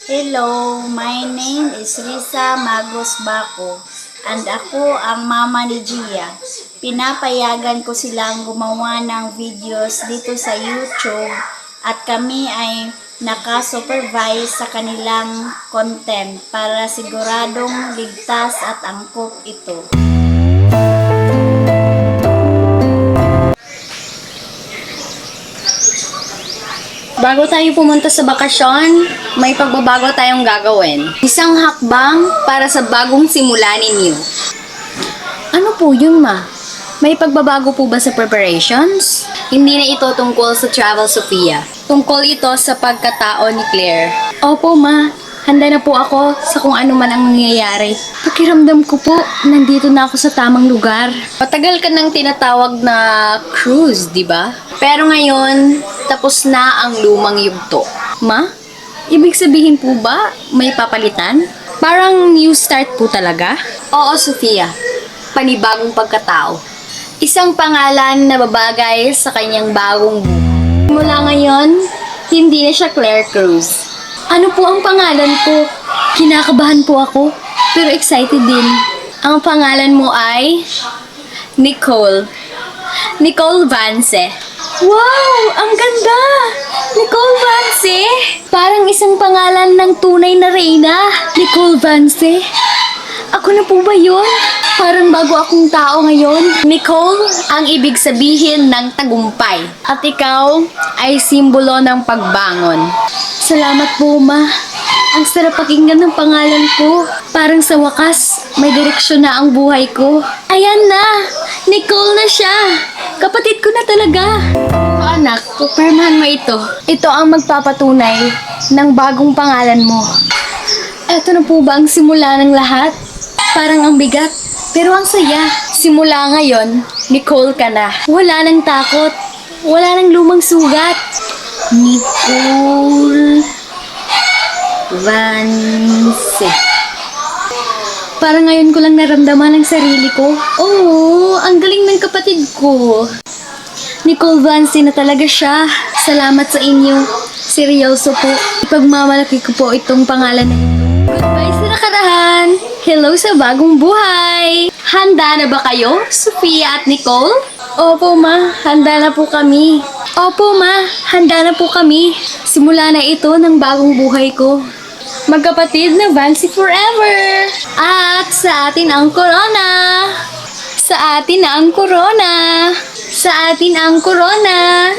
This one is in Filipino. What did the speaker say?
Hello, my name is Risa Magos Baco and ako ang mama ni Gia. Pinapayagan ko silang gumawa ng videos dito sa YouTube at kami ay naka-supervise sa kanilang content para siguradong ligtas at angkop ito. Bago tayo pumunta sa bakasyon, may pagbabago tayong gagawin. Isang hakbang para sa bagong simula ninyo. Ano po yun, ma? May pagbabago po ba sa preparations? Hindi na ito tungkol sa Travel Sophia. Tungkol ito sa pagkatao ni Claire. Opo, ma. Handa na po ako sa kung ano man ang nangyayari. Pakiramdam ko po, nandito na ako sa tamang lugar. Matagal ka nang tinatawag na cruise, di ba? Pero ngayon, tapos na ang lumang yugto. Ma? Ibig sabihin po ba may papalitan? Parang new start po talaga? Oo, Sophia. Panibagong pagkatao. Isang pangalan na babagay sa kanyang bagong buhay. Mula ngayon, hindi na siya Claire Cruz. Ano po ang pangalan ko? Kinakabahan po ako, pero excited din. Ang pangalan mo ay Nicole. Nicole Vance. Wow! Ang ganda! Nicole Vance! Parang isang pangalan ng tunay na reyna. Nicole Vance. Ako na po ba yun? Parang bago akong tao ngayon. Nicole, ang ibig sabihin ng tagumpay. At ikaw ay simbolo ng pagbangon. Salamat po, ma. Ang sarap pakinggan ng pangalan ko. Parang sa wakas, may direksyon na ang buhay ko. Ayan na! Nicole na siya! Kapatid ko na talaga! Anak, pupermahan mo ito. Ito ang magpapatunay ng bagong pangalan mo. Eto na po ba ang simula ng lahat? Parang ang bigat, pero ang saya. Simula ngayon, Nicole ka na. Wala nang takot. Wala nang lumang sugat. Nicole Vance. Parang ngayon ko lang naramdaman ang sarili ko. Oo, ang galing ng kapatid ko. Nicole Vance na talaga siya. Salamat sa inyo. Seryoso po. Ipagmamalaki ko po itong pangalan na ito. Goodbye sa nakaraan. Hello sa bagong buhay. Handa na ba kayo, Sophia at Nicole? Opo, ma. Handa na po kami. Opo, ma. Handa na po kami. Simula na ito ng bagong buhay ko. Magkapatid na Vance forever. At sa atin ang corona. Sa atin ang corona. Sa atin ang corona.